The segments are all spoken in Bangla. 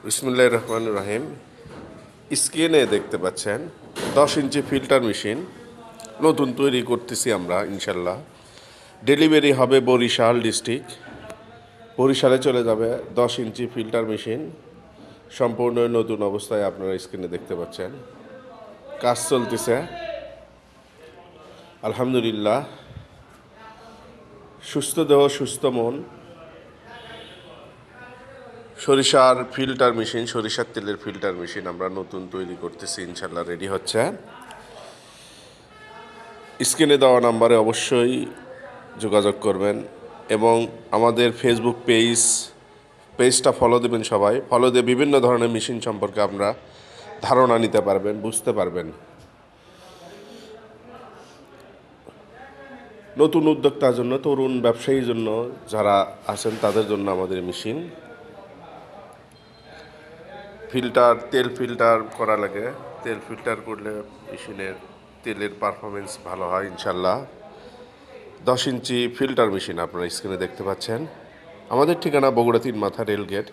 বিসমিল্লাহির রহমানির রহিম। স্ক্রিনে দেখতে পাচ্ছেন 10 ইঞ্চি ফিল্টার মেশিন নতুন তৈরি করতেছি আমরা ইনশাল্লাহ। ডেলিভারি হবে বরিশাল ডিস্ট্রিক্ট, বরিশালে চলে যাবে 10 ইঞ্চি ফিল্টার মেশিন সম্পূর্ণ নতুন অবস্থায় আপনারা স্ক্রিনে দেখতে পাচ্ছেন। কাজ চলতেছে আলহামদুলিল্লাহ। সুস্থ দেহ সুস্থ মন। সরিষার ফিল্টার মেশিন, সরিষার তেলের ফিল্টার মেশিন আমরা নতুন তৈরি করতেছি ইনশাল্লাহ, রেডি হচ্ছে। স্ক্রিনে দেওয়া নাম্বারে অবশ্যই যোগাযোগ করবেন এবং আমাদের ফেসবুক পেজটা ফলো দেবেন। সবাই ফলো দিয়ে বিভিন্ন ধরনের মেশিন সম্পর্কে আমরা ধারণা নিতে পারবেন, বুঝতে পারবেন। নতুন উদ্যোক্তার জন্য, তরুণ ব্যবসায়ীর জন্য যারা আছেন তাদের জন্য আমাদের মেশিন। তেল ফিল্টার করা লাগে, তেল ফিল্টার করলে মেশিনের তেলের পারফরমেন্স ভালো হয় ইনশাল্লাহ। 10 ইঞ্চি ফিল্টার মেশিন আপনারা স্ক্রিনে দেখতে পাচ্ছেন। আমাদের ঠিকানা বগুড়া 3 মাথা রেলগেট,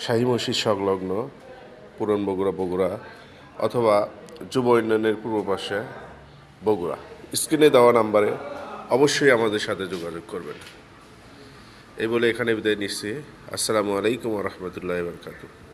শাহী মসজিদ সংলগ্ন, পুরন বগুড়া অথবা যুব উন্নয়নের পূর্ব পাশে বগুড়া। স্ক্রিনে দেওয়া নাম্বারে অবশ্যই আমাদের সাথে যোগাযোগ করবেন। এই বলে এখানে বিদায় নিচ্ছি। আসসালামু আলাইকুম ওয়া রাহমাতুল্লাহি ওয়া বারাকাতুহু।